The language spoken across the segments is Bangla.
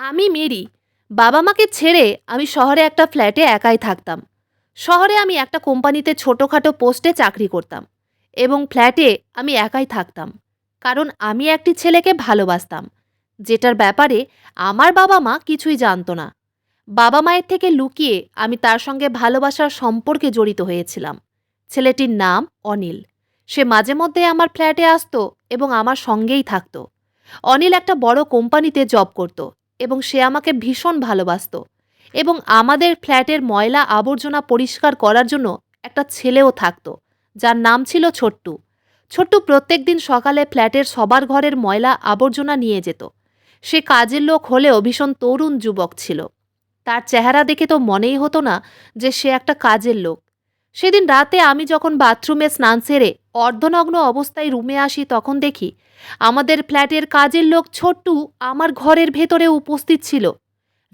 আমি মেরি। বাবা-মাকে ছেড়ে আমি শহরে একটা ফ্ল্যাটে একাই থাকতাম। শহরে আমি একটা কোম্পানিতে ছোটখাটো পোস্টে চাকরি করতাম এবং ফ্ল্যাটে আমি একাই থাকতাম। কারণ আমি একটি ছেলেকে ভালোবাসতাম, যেটার ব্যাপারে আমার বাবা-মা কিছুই জানতো না। বাবা-মায়ের থেকে লুকিয়ে আমি তার সঙ্গে ভালোবাসার সম্পর্কে জড়িত হয়েছিলাম। ছেলেটির নাম অনিল। সে মাঝে মধ্যে আমার ফ্ল্যাটে আসতো এবং আমার সঙ্গেই থাকতো। অনিল একটা বড় কোম্পানিতে জব করত এবং সে আমাকে ভীষণ ভালোবাসতো এবং আমাদের ফ্ল্যাটের ময়লা আবর্জনা পরিষ্কার করার জন্য একটা ছেলেও থাকতো, যার নাম ছিল ছোট্টু। ছোট্টু প্রত্যেকদিন সকালে ফ্ল্যাটের সবার ঘরের ময়লা আবর্জনা নিয়ে যেত। সে কাজের লোক হলেও ভীষণ তরুণ যুবক ছিল। তার চেহারা দেখে তো মনেই হতো না যে সে একটা কাজের লোক। সেদিন রাতে আমি যখন বাথরুমে স্নান সেরে অর্ধনগ্ন অবস্থায় রুমে আসি, তখন দেখি আমাদের ফ্ল্যাটের কাজের লোক ছোট্টু আমার ঘরের ভেতরে উপস্থিত ছিল।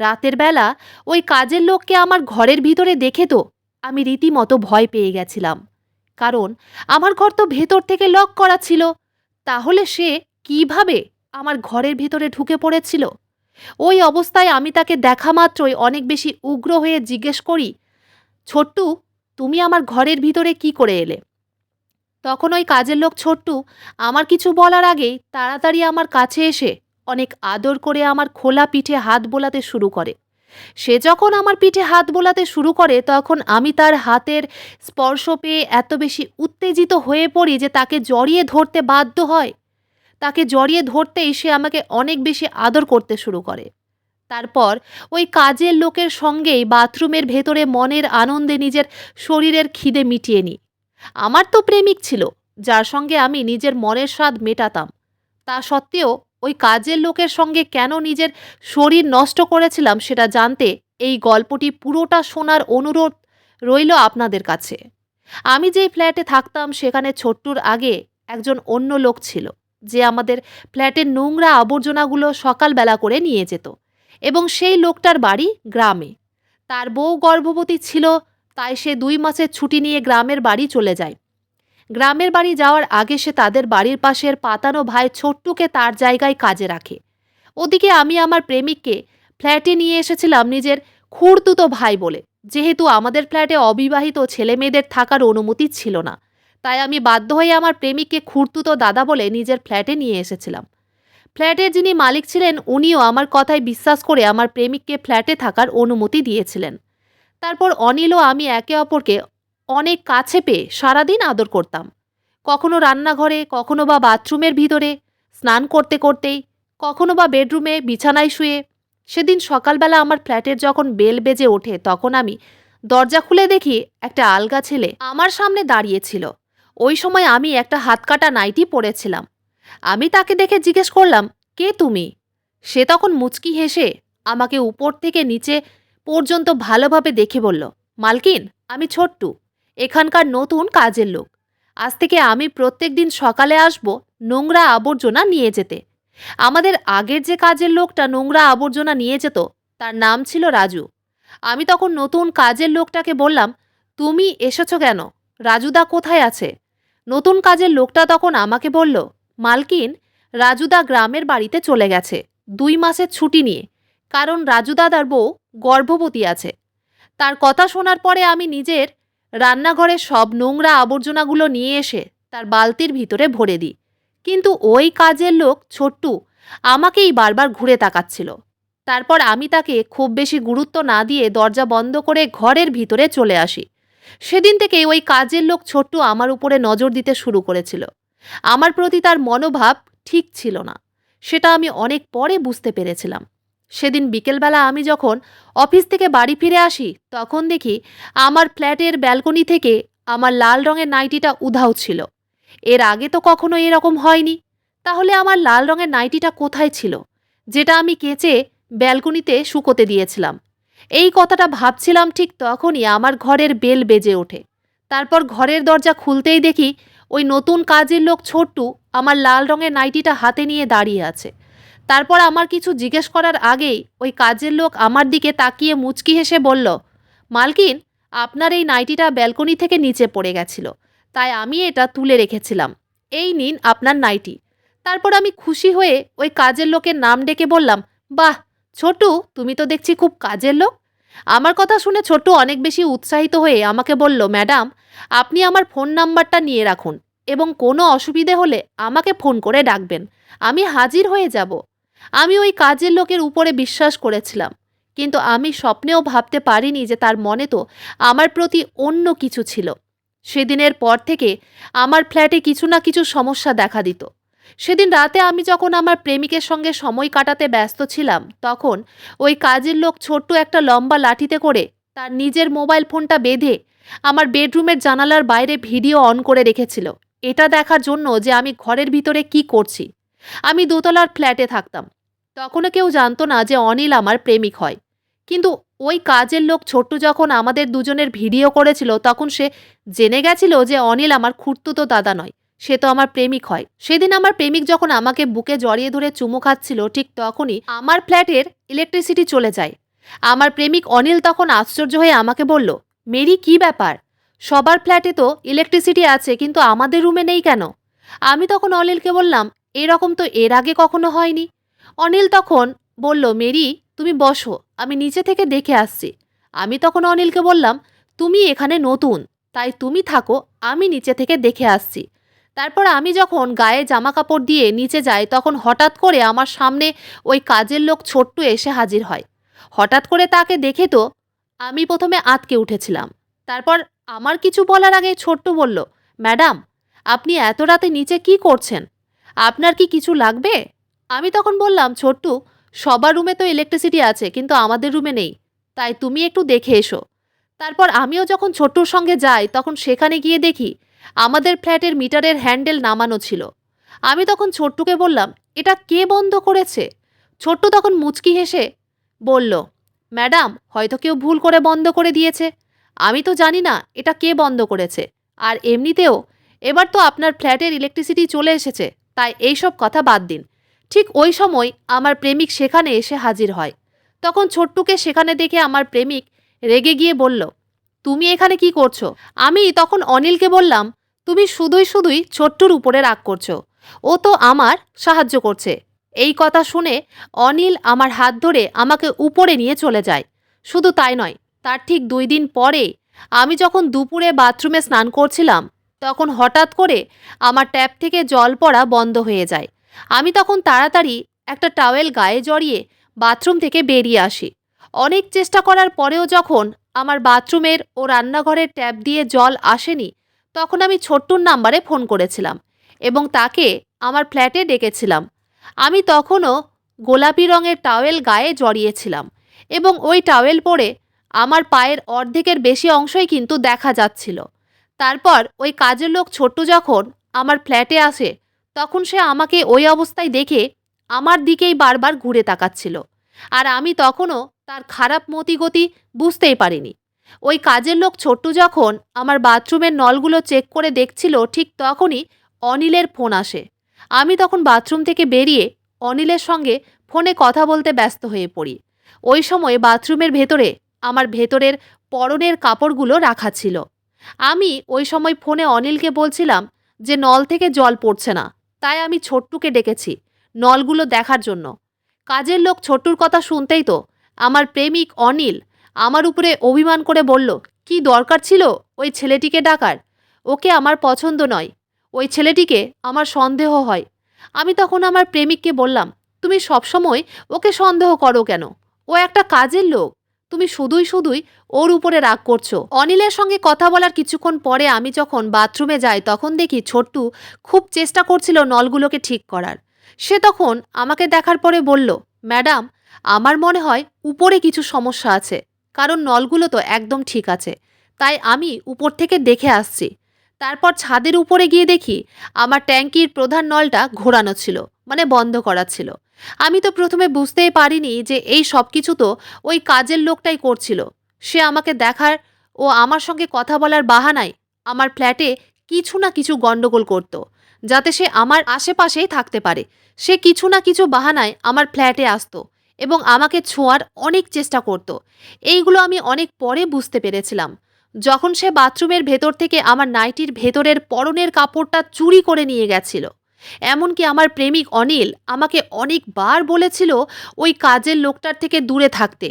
রাতের বেলা ওই কাজের লোককে আমার ঘরের ভিতরে দেখে তো আমি রীতিমতো ভয় পেয়ে গেছিলাম। কারণ আমার ঘর তো ভেতর থেকে লক করা ছিল। তাহলে সে কিভাবে আমার ঘরের ভিতরে ঢুকে পড়েছিল? ওই অবস্থায় আমি তাকে দেখা মাত্রই অনেক বেশি উগ্র হয়ে জিজ্ঞেস করি, ছোট্টু, তুমি আমার ঘরের ভিতরে কি করে এলে? তখন ওই কাজের লোক ছোট্টু আমার কিছু বলার আগেই তাড়াতাড়ি আমার কাছে এসে অনেক আদর করে আমার খোলা পিঠে হাত বোলাতে শুরু করে। সে যখন আমার পিঠে হাত বোলাতে শুরু করে, তখন আমি তার হাতের স্পর্শ পেয়ে এত বেশি উত্তেজিত হয়ে পড়ি যে তাকে জড়িয়ে ধরতে বাধ্য হয়। তাকে জড়িয়ে ধরতেই সে আমাকে অনেক বেশি আদর করতে শুরু করে। তারপর ওই কাজের লোকের সঙ্গেই বাথরুমের ভেতরে মনের আনন্দে নিজের শরীরের খিদে মিটিয়ে নিই। আমার তো প্রেমিক ছিল, যার সঙ্গে আমি নিজের মনের স্বাদ মেটাতাম। তা সত্ত্বেও ওই কাজের লোকের সঙ্গে কেন নিজের শরীর নষ্ট করেছিলাম সেটা জানতে এই গল্পটি পুরোটা শোনার অনুরোধ রইল আপনাদের কাছে। আমি যেই ফ্ল্যাটে থাকতাম সেখানে ছোট্টুর আগে একজন অন্য লোক ছিল, যে আমাদের ফ্ল্যাটের নোংরা আবর্জনাগুলো সকালবেলা করে নিয়ে যেত এবং সেই লোকটার বাড়ি গ্রামে। তার বউ গর্ভবতী ছিল, তাই সে 2 মাসের ছুটি নিয়ে গ্রামের বাড়ি চলে যায়। গ্রামের বাড়ি যাওয়ার আগে সে তাদের বাড়ির পাশের পাতানো ভাই ছোট্টুকে তার জায়গায় কাজে রাখে। ওদিকে আমি আমার প্রেমিককে ফ্ল্যাটে নিয়ে এসেছিলাম নিজের খুড়তুতো ভাই বলে, যেহেতু আমাদের ফ্ল্যাটে অবিবাহিত ছেলে মেয়েদের থাকার অনুমতি ছিল না। তাই আমি বাধ্য হয়ে আমার প্রেমিককে খুড়তুতো দাদা বলে নিজের ফ্ল্যাটে নিয়ে এসেছিলাম। ফ্ল্যাটের যিনি মালিক ছিলেন উনিও আমার কথায় বিশ্বাস করে আমার প্রেমিককে ফ্ল্যাটে থাকার অনুমতি দিয়েছিলেন। তারপর অনিল ও আমি একে অপরকে অনেক কাছে পেয়ে সারাদিন আদর করতাম। কখনো রান্নাঘরে, কখনো বা বাথরুমের ভিতরে স্নান করতে করতেই, কখনো বা বেডরুমে বিছানায় শুয়ে। সেদিন সকালবেলা আমার ফ্ল্যাটের যখন বেল বেজে ওঠে, তখন আমি দরজা খুলে দেখি একটা আলগা ছেলে আমার সামনে দাঁড়িয়েছিল। ওই সময় আমি একটা হাতকাটা নাইটি পরেছিলাম। আমি তাকে দেখে জিজ্ঞেস করলাম, কে তুমি? সে তখন মুচকি হেসে আমাকে উপর থেকে নিচে পর্যন্ত ভালোভাবে দেখে বলল, মালকিন, আমি ছোট্টু, এখানকার নতুন কাজের লোক। আজ থেকে আমি প্রত্যেক দিন সকালে আসব নোংরা আবর্জনা নিয়ে যেতে। আমাদের আগের যে কাজের লোকটা নোংরা আবর্জনা নিয়ে যেত, তার নাম ছিল রাজু। আমি তখন নতুন কাজের লোকটাকে বললাম, তুমি এসেছো কেন? রাজুদা কোথায় আছে? নতুন কাজের লোকটা তখন আমাকে বলল, মালকিন, রাজুদা গ্রামের বাড়িতে চলে গেছে 2 মাসের ছুটি নিয়ে, কারণ রাজু দাদার বউ গর্ভবতী আছে। তার কথা শোনার পরে আমি নিজের রান্নাঘরের সব নোংরা আবর্জনাগুলো নিয়ে এসে তার বালতির ভিতরে ভরে দিই। কিন্তু ওই কাজের লোক ছোট্টু আমাকেই বারবার ঘুরে তাকাচ্ছিল। তারপর আমি তাকে খুব বেশি গুরুত্ব না দিয়ে দরজা বন্ধ করে ঘরের ভিতরে চলে আসি। সেদিন থেকেই ওই কাজের লোক ছোট্টু আমার উপরে নজর দিতে শুরু করেছিল। আমার প্রতি তার মনোভাব ঠিক ছিল না, সেটা আমি অনেক পরে বুঝতে পেরেছিলাম। সেদিন বিকেলবেলা আমি যখন অফিস থেকে বাড়ি ফিরে আসি, তখন দেখি আমার ফ্ল্যাটের ব্যালকনি থেকে আমার লাল রঙের নাইটিটা উধাও ছিল। এর আগে তো কখনো এরকম হয়নি। তাহলে আমার লাল রঙের নাইটিটা কোথায় ছিল, যেটা আমি কেচে ব্যালকনিতে শুকোতে দিয়েছিলাম? এই কথাটা ভাবছিলাম, ঠিক তখনই আমার ঘরের বেল বেজে ওঠে। তারপর ঘরের দরজা খুলতেই দেখি ওই নতুন কাজের লোক ছোট্টু আমার লাল রঙের নাইটিটা হাতে নিয়ে দাঁড়িয়ে আছে। তারপর আমার কিছু জিজ্ঞেস করার আগেই ওই কাজের লোক আমার দিকে তাকিয়ে মুচকি হেসে বলল, মালকিন, আপনার এই নাইটিটা ব্যালকনি থেকে নিচে পড়ে গেছিল, তাই আমি এটা তুলে রেখেছিলাম। এই নিন আপনার নাইটি। তারপর আমি খুশি হয়ে ওই কাজের লোকের নাম ডেকে বললাম, বাহ, ছোট্টু, তুমি তো দেখছি খুব কাজের লোক। আমার কথা শুনে ছোট্টু অনেক বেশি উৎসাহিত হয়ে আমাকে বলল, ম্যাডাম, আপনি আমার ফোন নাম্বারটা নিয়ে রাখুন এবং কোনো অসুবিধে হলে আমাকে ফোন করে ডাকবেন। আমি হাজির হয়ে যাব। আমি ওই কাজের লোকের উপরে বিশ্বাস করেছিলাম, কিন্তু আমি স্বপ্নেও ভাবতে পারিনি যে তার মনে তো আমার প্রতি অন্য কিছু ছিল। সেদিনের পর থেকে আমার ফ্ল্যাটে কিছু না কিছু সমস্যা দেখা দিত। সেদিন রাতে আমি যখন আমার প্রেমিকের সঙ্গে সময় কাটাতে ব্যস্ত ছিলাম, তখন ওই কাজের লোক ছোট্ট একটা লম্বা লাঠিতে করে তার নিজের মোবাইল ফোনটা বেঁধে আমার বেডরুমের জানালার বাইরে ভিডিও অন করে রেখেছিল, এটা দেখার জন্য যে আমি ঘরের ভিতরে কি করছি। আমি দোতলার ফ্ল্যাটে থাকতাম। তখনও কেউ জানতো না যে অনিল আমার প্রেমিক হয়। কিন্তু ওই কাজের লোক ছোট্ট যখন আমাদের দুজনের ভিডিও করেছিল, তখন সে জেনে গেছিল যে অনিল আমার খুড়তুতো দাদা নয়, সে তো আমার প্রেমিক হয়। সেদিন আমার প্রেমিক যখন আমাকে বুকে জড়িয়ে ধরে চুমু খাচ্ছিল, ঠিক তখনই আমার ফ্ল্যাটের ইলেকট্রিসিটি চলে যায়। আমার প্রেমিক অনিল তখন আশ্চর্য হয়ে আমাকে বলল, মেরি, কি ব্যাপার? সবার ফ্ল্যাটে তো ইলেকট্রিসিটি আছে, কিন্তু আমাদের রুমে নেই কেন? আমি তখন অনিলকে বললাম, এরকম তো এর আগে কখনো হয়নি। অনিল তখন বলল, মেরি, তুমি বসো, আমি নিচে থেকে দেখে আসছি। আমি তখন অনিলকে বললাম, তুমি এখানে নতুন, তাই তুমি থাকো, আমি নিচে থেকে দেখে আসছি। তারপর আমি যখন গায়ে জামা কাপড় দিয়ে নিচে যাই, তখন হঠাৎ করে আমার সামনে ওই কাজের লোক ছোট্টু এসে হাজির হয়। হঠাৎ করে তাকে দেখে তো আমি প্রথমে আঁতকে উঠেছিলাম। তারপর আমার কিছু বলার আগে ছোট্টু বলল, ম্যাডাম, আপনি এত রাতে নিচে কি করছেন? আপনার কি কিছু লাগবে? আমি তখন বললাম, ছোট্টু, সবার রুমে তো ইলেকট্রিসিটি আছে, কিন্তু আমাদের রুমে নেই, তাই তুমি একটু দেখে এসো। তারপর আমিও যখন ছোট্টুর সঙ্গে যাই, তখন সেখানে গিয়ে দেখি আমাদের ফ্ল্যাটের মিটারের হ্যান্ডেল নামানো ছিল। আমি তখন ছোট্টুকে বললাম, এটা কে বন্ধ করেছে? ছোট্টু তখন মুচকি হেসে বলল, ম্যাডাম, হয়তো কেউ ভুল করে বন্ধ করে দিয়েছে। আমি তো জানি না এটা কে বন্ধ করেছে। আর এমনিতেও এবার তো আপনার ফ্ল্যাটের ইলেকট্রিসিটি চলে এসেছে, তাই এইসব কথা বাদ দিন। ঠিক ওই সময় আমার প্রেমিক সেখানে এসে হাজির হয়। তখন ছোট্টুকে সেখানে দেখে আমার প্রেমিক রেগে গিয়ে বলল, তুমি এখানে কি করছো? আমি তখন অনিলকে বললাম, তুমি শুধুই শুধুই ছোট্টুর উপরে রাগ করছো, ও তো আমার সাহায্য করছে। এই কথা শুনে অনিল আমার হাত ধরে আমাকে উপরে নিয়ে চলে যায়। শুধু তাই নয়, তার ঠিক 2 দিন পরে আমি যখন দুপুরে বাথরুমে স্নান করছিলাম, তখন হঠাৎ করে আমার ট্যাপ থেকে জল পড়া বন্ধ হয়ে যায়। আমি তখন তাড়াতাড়ি একটা টাওয়েল গায়ে জড়িয়ে বাথরুম থেকে বেরিয়ে আসি। অনেক চেষ্টা করার পরেও যখন আমার বাথরুমের ও রান্নাঘরের ট্যাপ দিয়ে জল আসেনি, তখন আমি ছোট্টুর নাম্বারে ফোন করেছিলাম এবং তাকে আমার ফ্ল্যাটে ডেকেছিলাম। আমি তখনও গোলাপি রঙের টাওয়েল গায়ে জড়িয়েছিলাম এবং ওই টাওয়েল পরে আমার পায়ের অর্ধেকের বেশি অংশই কিন্তু দেখা যাচ্ছিল। তারপর ওই কাজের লোক ছোট্টু যখন আমার ফ্ল্যাটে আসে, তখন সে আমাকে ওই অবস্থায় দেখে আমার দিকেই বারবার ঘুরে তাকাচ্ছিল। আর আমি তখনও তার খারাপ মতিগতি বুঝতেই পারিনি। ওই কাজের লোক ছোট্টু যখন আমার বাথরুমের নলগুলো চেক করে দেখছিল, ঠিক তখনই অনিলের ফোন আসে। আমি তখন বাথরুম থেকে বেরিয়ে অনিলের সঙ্গে ফোনে কথা বলতে ব্যস্ত হয়ে পড়ি। ওই সময় বাথরুমের ভেতরে আমার ভেতরের পরনের কাপড়গুলো রাখা ছিল। আমি ওই সময় ফোনে অনিলকে বলছিলাম যে নল থেকে জল পড়ছে না, তাই আমি ছোট্টুকে ডেকেছি নলগুলো দেখার জন্য। কাজের লোক ছোট্টুর কথা শুনতেই তো আমার প্রেমিক অনিল আমার উপরে অভিমান করে বলল, কি দরকার ছিল ওই ছেলেটিকে ডাকার? ওকে আমার পছন্দ নয়, ওই ছেলেটিকে আমার সন্দেহ হয়। আমি তখন আমার প্রেমিককে বললাম, তুমি সবসময় ওকে সন্দেহ করো কেন? ও একটা কাজের লোক, তুমি শুধুই শুধুই ওর উপরে রাগ করছো। অনিলের সঙ্গে কথা বলার কিছুক্ষণ পরে আমি যখন বাথরুমে যাই, তখন দেখি ছোট্টু খুব চেষ্টা করছিল নলগুলোকে ঠিক করার। সে তখন আমাকে দেখার পরে বলল, ম্যাডাম, আমার মনে হয় উপরে কিছু সমস্যা আছে, কারণ নলগুলো তো একদম ঠিক আছে, তাই আমি উপর থেকে দেখে আসছি। তারপর ছাদের উপরে গিয়ে দেখি আমার ট্যাঙ্কির প্রধান নলটা ঘোরানো ছিল, মানে বন্ধ করা ছিল। আমি তো প্রথমে বুঝতেই পারিনি যে এই সব কিছু তো ওই কাজের লোকটাই করছিল। সে আমাকে দেখার ও আমার সঙ্গে কথা বলার বাহানায় আমার ফ্ল্যাটে কিছু না কিছু গন্ডগোল করত, যাতে সে আমার আশেপাশেই থাকতে পারে। সে কিছু না কিছু বাহানায় আমার ফ্ল্যাটে আসতো এবং আমাকে ছোঁয়ার অনেক চেষ্টা করত। এইগুলো আমি অনেক পরে বুঝতে পেরেছিলাম, যখন সে বাথরুমের ভেতর থেকে আমার নাইটির ভেতরের পরনের কাপড়টা চুরি করে নিয়ে গেছিল। এমনকি আমার প্রেমিক অনিল আমাকে অনেকবার বলেছিল ওই কাজের লোকটার থেকে দূরে থাকতে।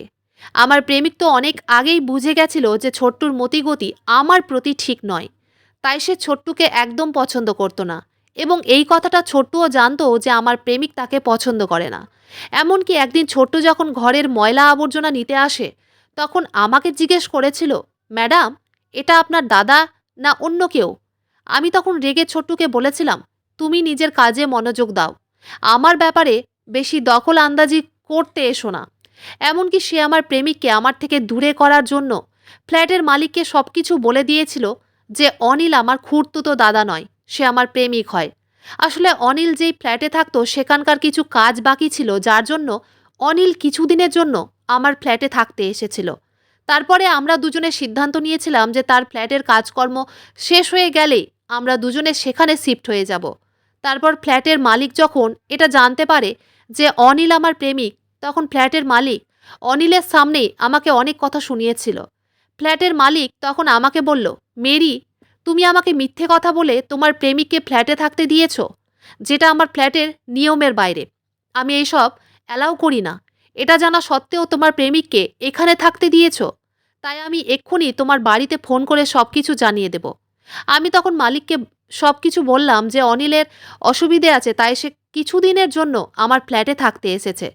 আমার প্রেমিক তো অনেক আগেই বুঝে গেছিল যে ছোট্টুর মতিগতি আমার প্রতি ঠিক নয়। তাই সে ছোট্টুকে একদম পছন্দ করতো না, এবং এই কথাটা ছোট্টুও জানতো যে আমার প্রেমিক তাকে পছন্দ করে না। এমনকি একদিন ছোট্টু যখন ঘরের ময়লা আবর্জনা নিতে আসে, তখন আমাকে জিজ্ঞেস করেছিল, ম্যাডাম, এটা আপনার দাদা না অন্য কেউ? আমি তখন রেগে ছোট্টুকে বলেছিলাম, তুমি নিজের কাজে মনোযোগ দাও, আমার ব্যাপারে বেশি দখল আন্দাজি করতে এসো না। এমনকি সে আমার প্রেমিককে আমার থেকে দূরে করার জন্য ফ্ল্যাটের মালিককে সব কিছু বলে দিয়েছিল যে অনিল আমার খুড়তুতো দাদা নয়, সে আমার প্রেমিক হয়। আসলে অনিল যেই ফ্ল্যাটে থাকতো সেখানকার কিছু কাজ বাকি ছিল, যার জন্য অনিল কিছুদিনের জন্য আমার ফ্ল্যাটে থাকতে এসেছিল। তারপরে আমরা দুজনে সিদ্ধান্ত নিয়েছিলাম যে তার ফ্ল্যাটের কাজকর্ম শেষ হয়ে গেলেই আমরা দুজনে সেখানে শিফট হয়ে যাব। তারপর ফ্ল্যাটের মালিক যখন এটা জানতে পারে যে অনিল আমার প্রেমিক, তখন ফ্ল্যাটের মালিক অনিলের সামনেই আমাকে অনেক কথা শুনিয়েছিল। ফ্ল্যাটের মালিক তখন আমাকে বলল, মেরি, তুমি আমাকে মিথ্যে কথা বলে তোমার প্রেমিককে ফ্ল্যাটে থাকতে দিয়েছ, যেটা আমার ফ্ল্যাটের নিয়মের বাইরে। আমি এইসব অ্যালাউ করি না। এটা জানা সত্ত্বেও তোমার প্রেমিককে এখানে থাকতে দিয়েছ। তাই আমি এক্ষুনি তোমার বাড়িতে ফোন করে সব কিছু জানিয়ে দেব। আমি তখন মালিককে সব কিছু বললাম যে অনিলের অসুবিধে আছে, তাই সে কিছুদিনের জন্য আমার ফ্ল্যাটে থাকতে এসেছে।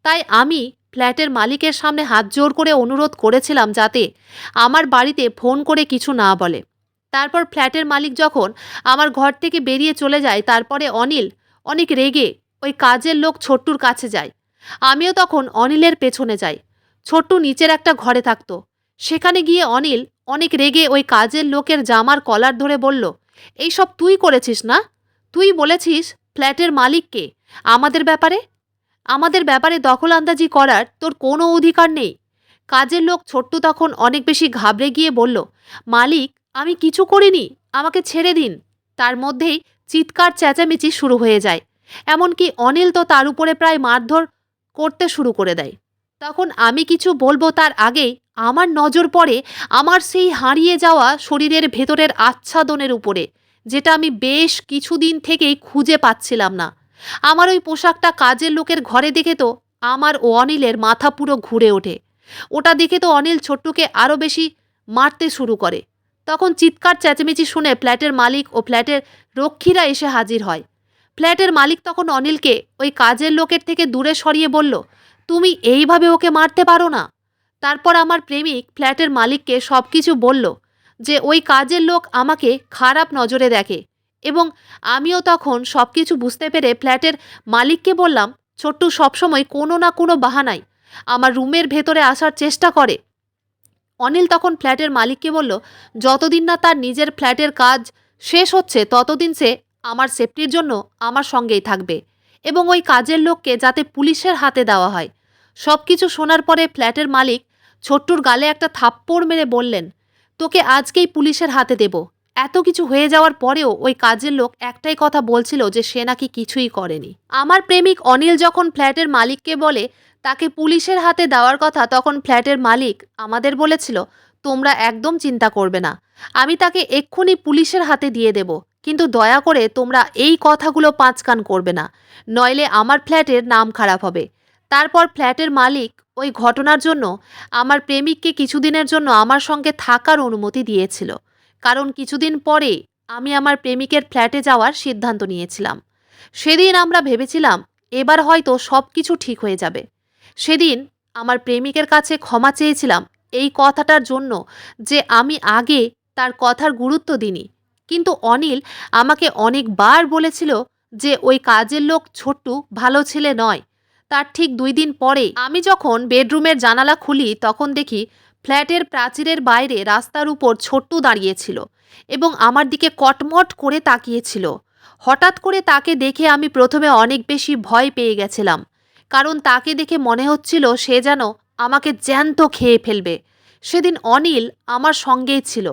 তাই আমি ফ্ল্যাটের মালিকের সামনে হাত জোর করে অনুরোধ করেছিলাম যাতে আমার বাড়িতে ফোন করে কিছু না বলে। তারপর ফ্ল্যাটের মালিক যখন আমার ঘর থেকে বেরিয়ে চলে যায়, তারপরে অনিল অনেক রেগে ওই কাজের লোক ছোট্টুর কাছে যায়। আমিও তখন অনিলের পেছনে যাই। ছোট্টু নিচের একটা ঘরে থাকতো। সেখানে গিয়ে অনিল অনেক রেগে ওই কাজের লোকের জামার কলার ধরে বলল, এইসব তুই করেছিস না? তুই বলেছিস ফ্ল্যাটের মালিককে আমাদের ব্যাপারে দখল আন্দাজি করার তোর কোনো অধিকার নেই। কাজের লোক ছোট্টু তখন অনেক বেশি ঘাবড়ে গিয়ে বলল, মালিক, আমি কিছু করিনি, আমাকে ছেড়ে দিন। তার মধ্যেই চিৎকার চেঁচামেচি শুরু হয়ে যায়। এমনকি অনিল তো তার উপরে প্রায় মারধর করতে শুরু করে দেয়। তখন আমি কিছু বলবো তার আগেই আমার নজর পড়ে আমার সেই হারিয়ে যাওয়া শরীরের ভেতরের আচ্ছাদনের উপরে, যেটা আমি বেশ কিছুদিন থেকেই খুঁজে পাচ্ছিলাম না। আমার ওই পোশাকটা কাজের লোকের ঘরে দেখে তো আমার ও অনিলের মাথা পুরো ঘুরে ওঠে। ওটা দেখে তো অনিল ছোট্টুকে আরও বেশি মারতে শুরু করে। তখন চিৎকার চেঁচামেচি শুনে ফ্ল্যাটের মালিক ও ফ্ল্যাটের রক্ষীরা এসে হাজির হয়। ফ্ল্যাটের মালিক তখন অনিলকে ওই কাজের লোকের থেকে দূরে সরিয়ে বলল, তুমি এইভাবে ওকে মারতে পারো না। তারপর আমার প্রেমিক ফ্ল্যাটের মালিককে সব কিছু বলল যে ওই কাজের লোক আমাকে খারাপ নজরে দেখে, এবং আমিও তখন সব কিছু বুঝতে পেরে ফ্ল্যাটের মালিককে বললাম, ছোট্টু সবসময় কোনো না কোনো বাহানায় আমার রুমের ভেতরে আসার চেষ্টা করে। অনিল তখন ফ্ল্যাটের মালিককে বলল, যতদিন না তার নিজের ফ্ল্যাটের কাজ শেষ হচ্ছে ততদিন সে আমার সেফটির জন্য আমার সঙ্গেই থাকবে, এবং ওই কাজের লোককে যাতে পুলিশের হাতে দেওয়া হয়। সব কিছু শোনার পরে ফ্ল্যাটের মালিক ছোট্টুর গালে একটা থাপ্পড় মেরে বললেন, তোকে আজকেই পুলিশের হাতে দেব। এত কিছু হয়ে যাওয়ার পরেও ওই কাজের লোক একটাই কথা বলছিল যে সে নাকি কিছুই করেনি। আমার প্রেমিক অনিল যখন ফ্ল্যাটের মালিককে বলে তাকে পুলিশের হাতে দেওয়ার কথা, তখন ফ্ল্যাটের মালিক আমাদের বলেছিল, তোমরা একদম চিন্তা করবে না, আমি তাকে এক্ষুনি পুলিশের হাতে দিয়ে দেব, কিন্তু দয়া করে তোমরা এই কথাগুলো পাঁচ কান করবে না, নইলে আমার ফ্ল্যাটের নাম খারাপ হবে। তারপর ফ্ল্যাটের মালিক ওই ঘটনার জন্য আমার প্রেমিককে কিছুদিনের জন্য আমার সঙ্গে থাকার অনুমতি দিয়েছিল, কারণ কিছুদিন পরে আমি আমার প্রেমিকের ফ্ল্যাটে যাওয়ার সিদ্ধান্ত নিয়েছিলাম। সেদিন আমরা ভেবেছিলাম এবার হয়তো সব কিছু ঠিক হয়ে যাবে। সেদিন আমার প্রেমিকের কাছে ক্ষমা চেয়েছিলাম এই কথাটার জন্য যে আমি আগে তার কথার গুরুত্ব দিইনি। কিন্তু অনিল আমাকে অনেকবার বলেছিল যে ওই কাজের লোক ছোট্টু ভালো ছেলে নয়। তার ঠিক 2 দিন পরে আমি যখন বেডরুমের জানালা খুলি, তখন দেখি ফ্ল্যাটের প্রাচীরের বাইরে রাস্তার উপর ছোট্টু দাঁড়িয়েছিল এবং আমার দিকে কটমট করে তাকিয়েছিল। হঠাৎ করে তাকে দেখে আমি প্রথমে অনেক বেশি ভয় পেয়ে গেছিলাম, কারণ তাকে দেখে মনে হচ্ছিল সে যেন আমাকে জ্যান্ত খেয়ে ফেলবে। সেদিন অনিল আমার সঙ্গেই ছিল।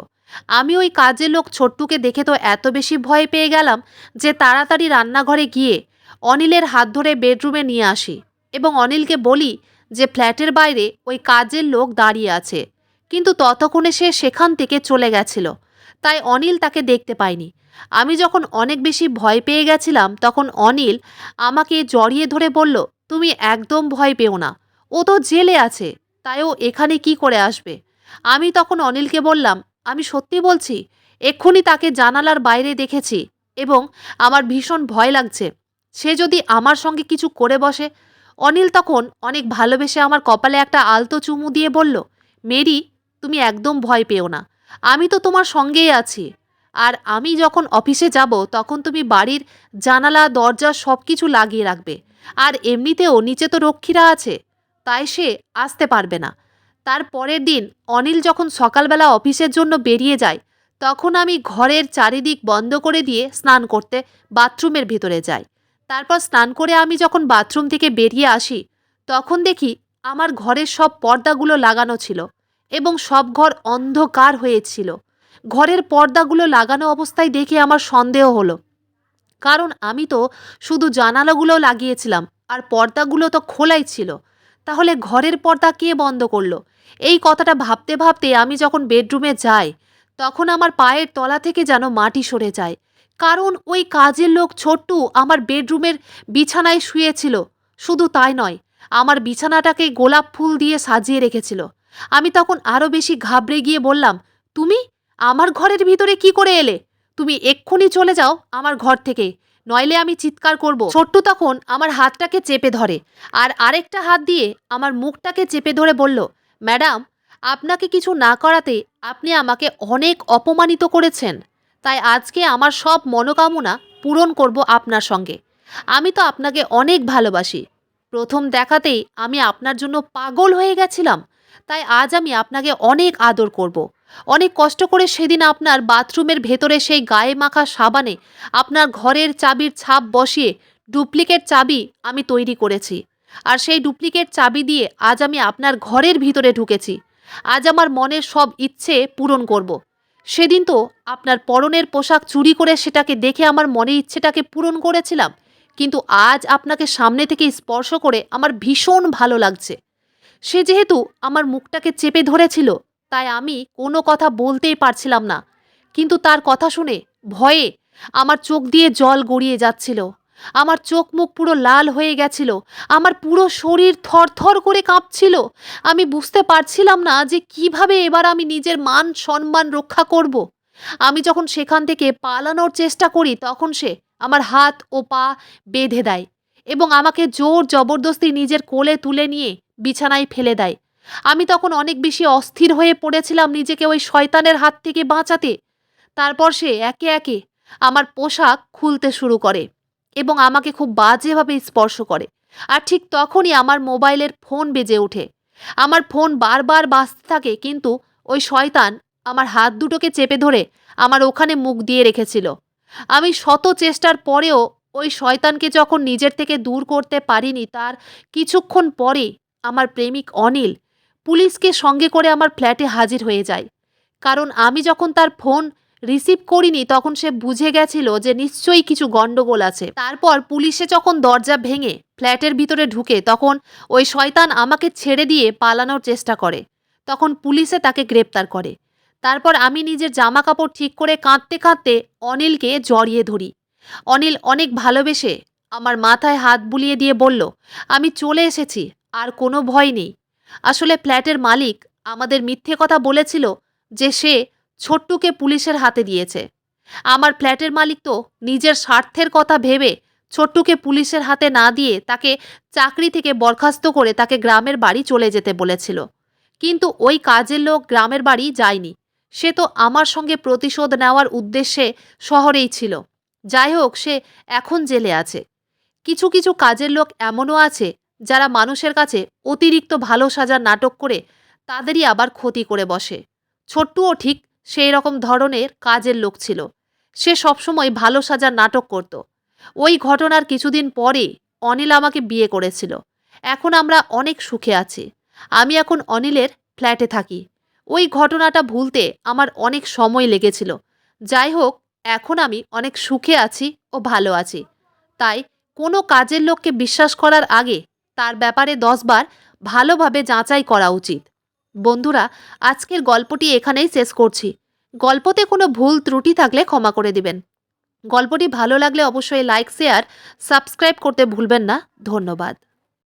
আমি ওই কাজের লোক ছোট্টুকে দেখে তো এত বেশি ভয় পেয়ে গেলাম যে তাড়াতাড়ি রান্নাঘরে গিয়ে অনিলের হাত ধরে বেডরুমে নিয়ে আসি এবং অনিলকে বলি যে ফ্ল্যাটের বাইরে ওই কাজের লোক দাঁড়িয়ে আছে, কিন্তু ততক্ষণে সে সেখান থেকে চলে গেছিল। তাই অনিল তাকে দেখতে পায়নি। আমি যখন অনেক বেশি ভয় পেয়ে গেছিলাম তখন অনিল আমাকে জড়িয়ে ধরে বলল, তুমি একদম ভয় পেও না, ও তো জেলে আছে, তাই ও এখানে কি করে আসবে। আমি তখন অনিলকে বললাম, আমি সত্যি বলছি, এক্ষুনি তাকে জানালার বাইরে দেখেছি এবং আমার ভীষণ ভয় লাগছে, সে যদি আমার সঙ্গে কিছু করে বসে। অনিল তখন অনেক ভালোবেসে আমার কপালে একটা আলতো চুমু দিয়ে বলল, মেরি, তুমি একদম ভয় পেও না, আমি তো তোমার সঙ্গেই আছি। আর আমি যখন অফিসে যাব তখন তুমি বাড়ির জানালা দরজা সব কিছু লাগিয়ে রাখবে। আর এমনিতেও নিচে তো রক্ষীরা আছে, তাই সে আসতে পারবে না। তার পরের দিন অনিল যখন সকালবেলা অফিসের জন্য বেরিয়ে যায় তখন আমি ঘরের চারিদিক বন্ধ করে দিয়ে স্নান করতে বাথরুমের ভিতরে যাই। তারপর স্নান করে আমি যখন বাথরুম থেকে বেরিয়ে আসি তখন দেখি আমার ঘরের সব পর্দাগুলো লাগানো ছিল এবং সব ঘর অন্ধকার হয়েছিল। ঘরের পর্দাগুলো লাগানো অবস্থায় দেখে আমার সন্দেহ হলো, কারণ আমি তো শুধু জানালাগুলো লাগিয়েছিলাম আর পর্দাগুলো তো খোলাই ছিল। তাহলে ঘরের পর্দা কে বন্ধ করলো? এই কথাটা ভাবতে ভাবতে আমি যখন বেডরুমে যাই তখন আমার পায়ের তলা থেকে যেন মাটি সরে যায়, কারণ ওই কাজের লোক ছোট্টু আমার বেডরুমের বিছানায় শুয়েছিল। শুধু তাই নয়, আমার বিছানাটাকে গোলাপ ফুল দিয়ে সাজিয়ে রেখেছিল। আমি তখন আরও বেশি ঘাবড়ে গিয়ে বললাম, তুমি আমার ঘরের ভিতরে কি করে এলে? তুমি এক্ষুনি চলে যাও আমার ঘর থেকে, নইলে আমি চিৎকার করব। ছোট্টু তখন আমার হাতটাকে চেপে ধরে আর আরেকটা হাত দিয়ে আমার মুখটাকে চেপে ধরে বলল, ম্যাডাম, আপনাকে কিছু না করাতে আপনি আমাকে অনেক অপমানিত করেছেন, তাই আজকে আমার সব মনোকামনা পূরণ করব আপনার সঙ্গে। আমি তো আপনাকে অনেক ভালোবাসি, প্রথম দেখাতেই আমি আপনার জন্য পাগল হয়ে গেছিলাম, তাই আজ আমি আপনাকে অনেক আদর করব। অনেক কষ্ট করে সেদিন আপনার বাথরুমের ভেতরে সেই গায়ে মাখা সাবানে আপনার ঘরের চাবির ছাপ বসিয়ে ডুপ্লিকেট চাবি আমি তৈরি করেছি। আর সেই ডুপ্লিকেট চাবি দিয়ে আজ আমি আপনার ঘরের ভিতরে ঢুকেছি। আজ আমার মনের সব ইচ্ছে পূরণ করব। সেদিন তো আপনার পরনের পোশাক চুরি করে সেটাকে দেখে আমার মনের ইচ্ছেটাকে পূরণ করেছিলাম, কিন্তু আজ আপনাকে সামনে থেকে স্পর্শ করে আমার ভীষণ ভালো লাগছে। সে যেহেতু আমার মুখটাকে চেপে ধরেছিল তাই আমি কোনো কথা বলতেই পারছিলাম না, কিন্তু তার কথা শুনে ভয়ে আমার চোখ দিয়ে জল গড়িয়ে যাচ্ছিল। আমার চোখ মুখ পুরো লাল হয়ে গেছিল, আমার পুরো শরীর থরথর করে কাঁপছিল। আমি বুঝতে পারছিলাম না যে কিভাবে এবার আমি নিজের মান সম্মান রক্ষা করব। আমি যখন সেখান থেকে পালানোর চেষ্টা করি তখন সে আমার হাত ও পা বেঁধে দেয় এবং আমাকে জোর জবরদস্তি নিজের কোলে তুলে নিয়ে বিছানায় ফেলে দেয়। আমি তখন অনেক বেশি অস্থির হয়ে পড়েছিলাম নিজেকে ওই শয়তানের হাত থেকে বাঁচাতে। তারপর সে একে একে আমার পোশাক খুলতে শুরু করে এবং আমাকে খুব বাজেভাবে স্পর্শ করে। আর ঠিক তখনই আমার মোবাইলের ফোন বেজে ওঠে। আমার ফোন বারবার বাজতে থাকে, কিন্তু ওই শয়তান আমার হাত দুটোকে চেপে ধরে আমার ওখানে মুখ দিয়ে রেখেছিল। আমি শত চেষ্টার পরেও ওই শয়তানকে যখন নিজের থেকে দূর করতে পারিনি, তার কিছুক্ষণ পরে আমার প্রেমিক অনিল পুলিশকে সঙ্গে করে আমার ফ্ল্যাটে হাজির হয়ে যায়। কারণ আমি যখন তার ফোন রিসিভ করিনি তখন সে বুঝে গেছিল যে নিশ্চয়ই কিছু গন্ডগোল আছে। তারপর পুলিশে যখন দরজা ভেঙে ফ্ল্যাটের ভিতরে ঢুকে তখন ওই শয়তান আমাকে ছেড়ে দিয়ে পালানোর চেষ্টা করে। তখন পুলিশে তাকে গ্রেপ্তার করে। তারপর আমি নিজের জামা কাপড় ঠিক করে কাঁদতে কাঁদতে অনিলকে জড়িয়ে ধরি। অনিল অনেক ভালোবেসে আমার মাথায় হাত বুলিয়ে দিয়ে বলল, আমি চলে এসেছি, আর কোনো ভয় নেই। আসলে ফ্ল্যাটের মালিক আমাদের মিথ্যে কথা বলেছিল যে সে ছোট্টুকে পুলিশের হাতে দিয়েছে। আমার ফ্ল্যাটের মালিক তো নিজের স্বার্থের কথা ভেবে ছোট্টুকে পুলিশের হাতে না দিয়ে তাকে চাকরি থেকে বরখাস্ত করে তাকে গ্রামের বাড়ি চলে যেতে বলেছিল। কিন্তু ওই কাজের লোক গ্রামের বাড়ি যায়নি, সে তো আমার সঙ্গে প্রতিশোধ নেওয়ার উদ্দেশ্যে শহরেই ছিল। যাই হোক, সে এখন জেলে আছে। কিছু কিছু কাজের লোক এমনও আছে যারা মানুষের কাছে অতিরিক্ত ভালো সাজার নাটক করে তাদেরই আবার ক্ষতি করে বসে। ছোট্টুও ঠিক সেই রকম ধরনের কাজের লোক ছিল। সে সবসময় ভালো সাজার নাটক করত। ওই ঘটনার কিছুদিন পরে অনিল আমাকে বিয়ে করেছিল। এখন আমরা অনেক সুখে আছি। আমি এখন অনিলের ফ্ল্যাটে থাকি। ওই ঘটনাটা ভুলতে আমার অনেক সময় লেগেছিল। যাই হোক, এখন আমি অনেক সুখে আছি ও ভালো আছি। তাই কোনো কাজের লোককে বিশ্বাস করার আগে তার ব্যাপারে 10 বার ভালোভাবে যাচাই করা উচিত। বন্ধুরা, আজকের গল্পটি এখানেই শেষ করছি। গল্পতে কোনো ভুল ত্রুটি থাকলে ক্ষমা করে দিবেন। গল্পটি ভালো লাগলে অবশ্যই লাইক, শেয়ার, সাবস্ক্রাইব করতে ভুলবেন না। ধন্যবাদ।